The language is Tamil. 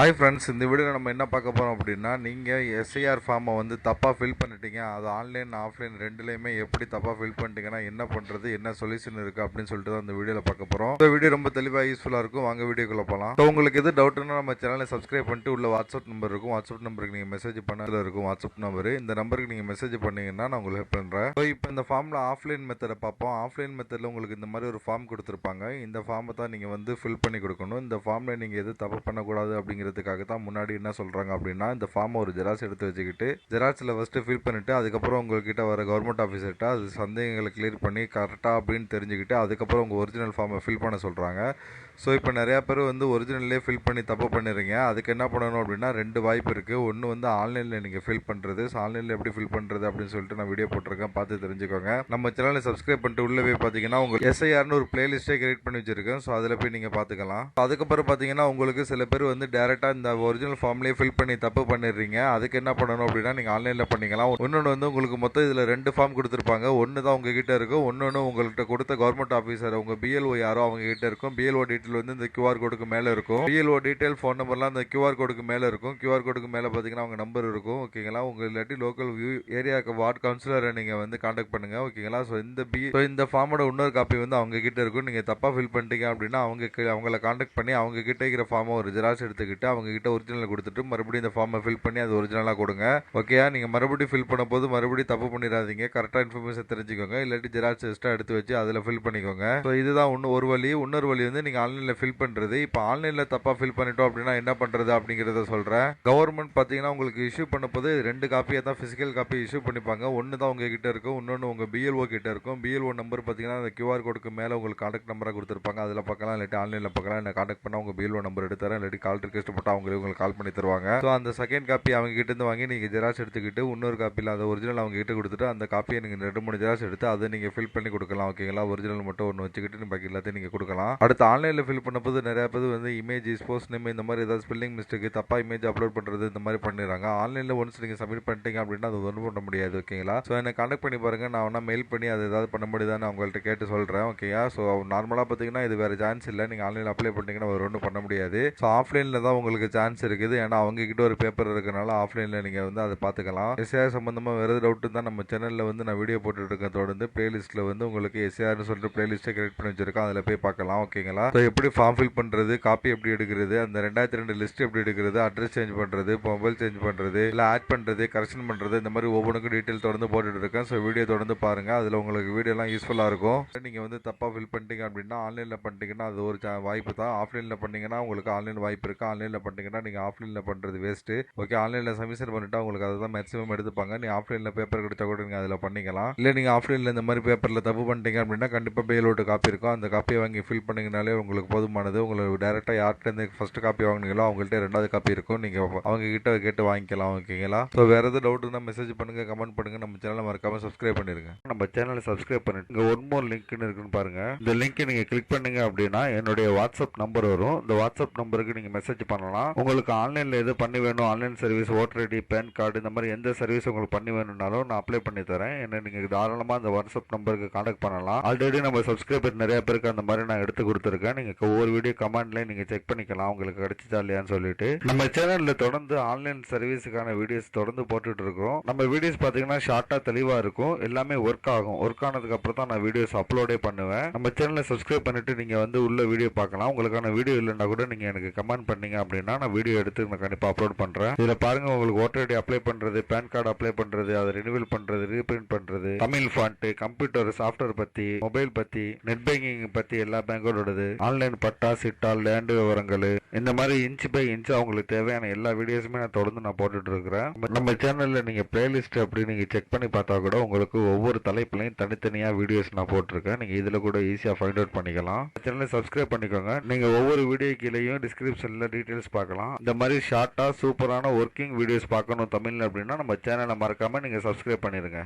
ஹாய் ஃப்ரெண்ட்ஸ், இந்த வீடியோவில் நம்ம என்ன பார்க்க போகிறோம் அப்படின்னா, நீங்கள் எஸ்ஐஆர் ஃபார்மை வந்து தப்பாக ஃபில் பண்ணிட்டீங்க. அது ஆன்லைன் ஆஃப்லைன் ரெண்டுலேயுமே எப்படி தப்பாக ஃபில் பண்ணிட்டீங்கன்னா என்ன பண்ணுறது, என்ன சொல்யூஷன் இருக்குது அப்படின்னு சொல்லிட்டு தான் இந்த வீடியோவில் பார்க்க போகிறோம். இந்த வீடியோ ரொம்ப தெளிவாக யூஸ்ஃபுல்லாக இருக்கும். வாங்க வீடியோக்குள்ளே போகலாம். ஸோ உங்களுக்கு எது டவுட்னா நம்ம சேனலை சப்ஸ்கிரைப் பண்ணிட்டு உள்ள வாட்ஸ்அப் நம்பர் இருக்கும். வாட்ஸ்அப் நம்பருக்கு நீங்கள் மெசேஜ் பண்ணதில் இருக்கும். வாட்ஸ்அப் நம்பர் இந்த நம்பருக்கு நீங்கள் மெசேஜ் பண்ணீங்கன்னா நான் உங்களுக்கு ஹெல்ப் பண்ணுறேன். ஸோ இப்போ இந்த ஃபார்மில் ஆஃப்லைன் மெத்தடை பார்ப்போம். ஆஃப்லைன் மெத்தடில் உங்களுக்கு இந்த மாதிரி ஒரு ஃபார்ம் கொடுத்துருப்பாங்க. இந்த ஃபார்மை தான் நீங்கள் வந்து ஃபில் பண்ணி கொடுக்கணும். இந்த ஃபார்மில் நீங்கள் எது தப்பு பண்ணக்கூடாது அப்படிங்கிறதுக்காக தான் முன்னாடி என்ன சொல்றாங்க அப்படின்னா, இந்த ஃபார்மை ஒரு ஜெராக்ஸ் எடுத்து வச்சுக்கிட்டு ஜெராக்ஸில் ஃபர்ஸ்ட் ஃபில் பண்ணிட்டு அதுக்கப்புறம் உங்ககிட்ட வர கவர்மெண்ட் ஆஃபீஸர்கிட்ட அது சந்தேகங்களை கிளியர் பண்ணி கரெக்டாக அப்படின்னு தெரிஞ்சுக்கிட்டு அதுக்கப்புறம் உங்கள் ஒரிஜினல் ஃபார்மை ஃபில் பண்ண சொல்கிறாங்க. ஸோ இப்போ நிறையா பேர் வந்து ஒரிஜினல்லே ஃபில் பண்ணி தப்பு பண்ணிடுறீங்க. அதுக்கு என்ன பண்ணணும் அப்படின்னா, ரெண்டு வாய்ப்பு இருக்குது. ஒன்று வந்து ஆன்லைனில் நீங்கள் ஃபில் பண்ணுறது. ஸோ ஆன்லைனில் எப்படி ஃபில் பண்ணுறது அப்படின்னு சொல்லிட்டு நான் வீடியோ போட்டிருக்கேன், பார்த்து தெரிஞ்சுக்கோங்க. நம்ம சேனலை சப்ஸ்கிரைப் பண்ணிட்டு உள்ளே போய் பார்த்தீங்கன்னா உங்களுக்கு எஸ்ஐஆர்னு ஒரு பிளேலிஸ்ட்டே கிரியேட் பண்ணி வச்சிருக்கேன். ஸோ அதில் போய் நீங்கள் பார்த்துக்கலாம். அதுக்கப்புறம் பார்த்தீங்கன்னா உங்களுக்கு சில பேர் வந்து டேரெக்டாக இந்த ஒரிஜினல் ஃபார்ம்லேயே ஃபில் பண்ணி தப்பு பண்ணிடுறீங்க. அதுக்கு என்ன பண்ணணும் அப்படின்னா, நீங்கள் ஆன்லைனில் பண்ணிக்கலாம். இன்னொன்று வந்து உங்களுக்கு மொத்தம் இதில் ரெண்டு ஃபார்ம் கொடுத்துருப்பாங்க. ஒன்று தான் உங்ககிட்ட இருக்கும், ஒன்று உங்கள்கிட்ட கொடுத்த கவர்மெண்ட் ஆஃபீஸர் உங்கள் பிஎல்ஓ யாரோ அவங்க கிட்ட இருக்கும். பிஎல்ஓ டீட்டெயில் வந்து இந்த கியூஆர் கோடுக்கு மேலே இருக்கும். பிஎல்ஓ டீட்டெயில் ஃபோன் நம்பர்லாம் அந்த கியூஆர் கோடுக்கு மேலே இருக்கும். கியூஆர் கோடுக்கு மேலே பார்த்தீங்கன்னா அவங்க நம்பர் இருக்கும். ஓகேங்களா, உங்கள் இல்லாட்டி லோக்கல் ஏரியாவுக்கு வார்டு கவுன்சிலரை நீங்கள் வந்து காண்டாக்ட் பண்ணுங்க. ஓகேங்களா, ஸோ இந்த ஃபார்மோட இன்னொரு காப்பி வந்து அவங்க கிட்ட இருக்கும். நீங்கள் தப்பாக ஃபில் பண்ணிட்டீங்க அப்படின்னா அவங்கள காண்டாக்ட் பண்ணி அவங்க கிட்ட இருக்கிற ஃபார்மை ஒரு ஜெராக்ஸ் எடுத்துக்கிட்டு அவங்க கிட்ட ஒரிஜினல் கொடுத்துட்டு மறுபடியும் இந்த ஃபார்மை ஃபில் பண்ணி அது ஒரிஜினலாக கொடுங்க. ஓகேயா, நீங்கள் மறுபடியும் ஃபில் பண்ணும் போது மறுபடியும் தப்பு பண்ணிடாதீங்க. கரெக்டாக இன்ஃபர்மேஷன் தெரிஞ்சுக்கோங்க. இல்லாட்டி ஜெராக்ஸ் எக்ஸ்ட்ரா எடுத்து வச்சு அதில் ஃபில் பண்ணிக்கோங்க. ஸோ இதுதான் ஒரு வழி. இன்னொரு வழி வந்து நீங்கள் ஆன்லைனில் ஃபில் பண்ணுறது. இப்போ ஆன்லைனில் தப்பாக ஃபில் பண்ணிட்டோம் அப்படின்னா என்ன பண்ணுறது அப்படிங்கிறத சொல்கிறேன். கவர்மெண்ட் பார்த்தீங்கன்னா உங்களுக்கு இஷ்யூ பண்ண போது ரெண்டு காப்பியாக தான் ஃபிசிக்கல் காப்பி இஷ்யூ பண்ணிப்பாங்க. ஒன்று தான் உங்ககிட்ட இருக்கும், இன்னொன்று உங்கள் பிஎல்ஓ கிட்ட இருக்கும். பிஎல்ஓ நம்பர் பார்த்தீங்கன்னா அந்த கியூஆர் கோடுக்கு மேலே உங்களுக்கு கான்டாக்ட் நம்பராக கொடுத்துருப்பாங்க. அதில் பார்க்கலாம், இல்லாட்டி ஆன்லைனில் பார்க்கலாம். என்ன கான்டாக்ட் பண்ணால் உங்கள் பிஎல்ஓ நம்பர் எடுத்து தரேன், இல்லாட்டி கால் ரிக்வெஸ்ட் போட்டால் உங்களுக்கு கால் பண்ணி தருவாங்க. ஸோ அந்த செகண்ட் காப்பி அவங்க கிட்ட இருந்து வாங்கி நீங்கள் ஜெராக்ஸ் எடுத்துக்கிட்டு இன்னொரு காப்பியில் அந்த ஒரிஜினல் அவங்க கிட்ட கொடுத்துட்டு அந்த காப்பியை நீங்கள் 2-3 ஜெராக்ஸ் எடுத்து அதை நீங்கள் ஃபில் பண்ணி கொடுக்கலாம். ஓகேங்களா, ஒரிஜினல் மட்டும் ஒன்று வச்சுக்கிட்டு பாக்கி எல்லாத்தையும் நீங்கள் கொடுக்கலாம். அடுத்து ஆன்லைனில் ஃபில் பண்ணும்போது நிறைய பேர் வந்து இமேஜ் போஸ்ட் நேம் இந்த மாதிரி ஏதாவது ஸ்பெல்லிங் மிஸ்டேக் தப்பாக இமேஜ் அப்லோட் பண்ணுறது இந்த மாதிரி பண்ணிடுறாங்க. ஆன்லைனில் ஒன்ஸ் நீங்கள் சப்மிட் பண்ணிட்டீங்க அப்படின்னா அது ஒன்றும் பண்ண முடியாது. ஓகேங்களா, ஸோ என்னை கான்டாக்ட் பண்ணி பாருங்கள். நான் வேணா மெயில் பண்ணி அது ஏதாவது பண்ண முடியுதான்னு அவங்கள்ட்ட கேட்டு சொல்கிறேன். ஓகேயா, ஸோ நார்மலாக பார்த்தீங்கன்னா இது வேறு சான்ஸ் இல்லை. நீங்கள் ஆன்லைனில் அப்ளை பண்ணிட்டீங்கன்னா ஒரு ஒன்றும் பண்ண முடியாது. ஸோ ஆஃப்லைனில் தான் உங்களுக்கு சான்ஸ் இருக்குது. ஏன்னா அவங்க கிட்ட ஒரு பேப்பர் இருக்கனால ஆஃப்லைனில் நீங்கள் வந்து அதை பார்த்துக்கலாம். எஸ்ஏஆர் சம்மந்தமாக வேறு டவுட்டு தான் நம்ம சேனலில் வந்து நான் வீடியோ போட்டுருக்கேன். தொடர்ந்து பிளேலிஸ்ட்டில் வந்து உங்களுக்கு எஸ்ஏஆர்னு சொல்லிட்டு பிளேலிஸ்ட்டை கிரியேட் பண்ணி வச்சிருக்கேன். அதில் போய் பார்க்கலாம். ஓகேங்களா, ஸோ எப்படி ஃபார்ம் ஃபில் பண்ணுறது, காப்பி எப்படி எடுக்கிறது, அந்த 2002 லிஸ்ட் எப்படி எடுக்கிறது, அட்ரஸ் சேஞ்ச் பண்ணுறது, மொபைல் சேஞ்ச் பண்ணுறது, இல்லை ஆட் பண்ணுறது, கரெக்ஷன் பண்ணுறது, இந்த மாதிரி ஒவ்வொன்றுக்கும் டீட்டெயில் தொடர்ந்து போட்டுட்டு இருக்கேன். ஸோ வீடியோ தொடர்ந்து பாருங்கள். அதில் உங்களுக்கு வீடியோலாம் யூஸ்ஃபுல்லாக இருக்கும். நீங்கள் வந்து தப்பாக ஃபில் பண்ணிட்டீங்க அப்படின்னா ஆன்லைனில் பண்ணிட்டீங்கன்னா அது ஒரு வாய்ப்பு தான். ஆஃப்லைனில் பண்ணிங்கன்னா உங்களுக்கு ஆன்லைன் வாய்ப்பு இருக்குது. ஆன்லைனில் பண்ணிட்டீங்கன்னா நீங்கள் ஆஃப்லைனில் பண்ணுறது வேஸ்ட்டு. ஓகே, ஆன்லைனில் சப்மிஷன் பண்ணிட்டா உங்களுக்கு அதை தான் மேக்ஸிமம் எடுத்துப்பாங்க. நீங்கள் ஆஃப்லைனில் பேப்பர் கிடைச்சா கூட நீங்கள் அதில் பண்ணிக்கலாம். இல்லை நீங்கள் ஆஃப்லைனில் இந்த மாதிரி பேப்பரில் தப்பு பண்ணிட்டீங்க அப்படின்னா கண்டிப்பாக பெயிலோட்டு காப்பி இருக்கும். அந்த காப்பியை வாங்கி ஃபில் பண்ணிங்கனாலே உங்களுக்கு போதுமானது. உங்களுக்கு டேரெக்டாக யார்கிட்ட ஃபர்ஸ்ட் காப்பி வாங்கினீங்களோ அவங்கள்ட்ட ரெண்டாவது காப்பி இருக்கும். நீங்கள் அவங்க கிட்ட கேட்டு வாங்கிக்கலாம். ஓகேங்களா, ஸோ வேறு எதாவது டவுட்டுன்னா மெசேஜ் பண்ணுங்கள், கமெண்ட் பண்ணுங்கள். நம்ம சேனலை மறக்காமல் சப்ஸ்கிரைப் பண்ணிடுங்க. நம்ம சேனலை சப்ஸ்கிரைப் பண்ணிட்டு இங்கே ஒன் மோர் லிங்க்னு இருக்குன்னு பாருங்கள். இந்த லிங்க்கை நீங்கள் கிளிக் பண்ணீங்க அப்படின்னா என்னுடைய வாட்ஸ்அப் நம்பர் வரும். இந்த வாட்ஸ்அப் நம்பருக்கு நீங்கள் மெசேஜ் பண்ணலாம். உங்களுக்கு ஆன்லைனில் எது பண்ணி வேணும், online service, voter ID, pan card, இந்த மாதிரி எந்த சர்வீஸ் உங்களுக்கு பண்ணி வேணும்னாலும் நான் அப்ளை பண்ணி தரேன். என்ன நீங்கள் தாராளமாக அந்த வாட்ஸ்அப் நம்பருக்கு கான்டாக்ட் பண்ணலாம். ஆல்ரெடி நம்ம சப்ஸ்கிரைபர் நிறைய பேருக்கு அந்த மாதிரி நான் எடுத்து கொடுத்துருக்கேன். நீங்கள் ஒவ்வொரு வீடியோ கமெண்ட்லேயே நீங்கள் செக் பண்ணிக்கலாம் உங்களுக்கு கிடைச்சிச்சா இல்லையான்னு சொல்லிட்டு. நம்ம சேனல்ல தொடர்ந்து ஆன்லைன் சர்வீஸுக்கான வீடியோஸ் தொடர்ந்து போட்டுட்டு இருக்கோம். நம்ம வீடியோஸ் பார்த்தீங்கன்னா ஷார்ட்டா தெளிவா இருக்கும். எல்லாமே ஒர்க் ஆகும். ஒர்க் ஆனதுக்கு அப்புறம் தான் நான் வீடியோஸ் அப்லோடே பண்ணுவேன். நம்ம சேனலை சப்ஸ்கிரைப் பண்ணிட்டு நீங்க வந்து உள்ள வீடியோ பார்க்கலாம். உங்களுக்கான வீடியோ இல்லைன்னா கூட நீங்க எனக்கு கமெண்ட் பண்ணீங்க அப்படின்னா நான் வீடியோ எடுத்து நான் கண்டிப்பா அப்லோட் பண்றேன். இதுல பாருங்க, உங்களுக்கு ஓட்டர் ஐடி அப்ளை பண்றது, பேன் கார்டு அப்ளை பண்றது, அதை ரினிவல் பண்றது, ரீபிரிண்ட் பண்றது, தமிழ் ஃபாண்ட், கம்ப்யூட்டர் சாஃப்ட்வேர் பத்தி, மொபைல் பத்தி, நெட் பேங்கிங் பத்தி எல்லா பேங்கோடது, ஆன்லைன் பட்டா, சிட்டா, லேண்ட் விவரங்கள், இந்த மாதிரி இன்ச் பை இன்ச் அவங்களுக்கு தேவையான எல்லா வீடியோஸுமே நான் தொடர்ந்து நான் போட்டுட்டு இருக்கிறேன். நம்ம சேனல்ல நீங்க பிளேலிஸ்ட் அப்படி நீங்க செக் பண்ணி பார்த்தா கூட உங்களுக்கு ஒவ்வொரு தலைப்புலையும் தனித்தனியா வீடியோஸ் நான் போட்டிருக்கேன். நீங்க இதுல கூட ஈஸியா ஃபைண்ட் அவுட் பண்ணிக்கலாம். சேனலை சப்ஸ்கிரைப் பண்ணிக்கோங்க. நீங்க ஒவ்வொரு வீடியோ கீழேயும் டிஸ்கிரிப்ஷன்ல டீடைல்ஸ் பார்க்கலாம். இந்த மாதிரி ஷார்ட்டா சூப்பரான ஒர்க்கிங் வீடியோஸ் பார்க்கணும் தமிழ்ல அப்படின்னா நம்ம சேனலை மறக்காம நீங்க சப்ஸ்கிரைப் பண்ணிருங்க.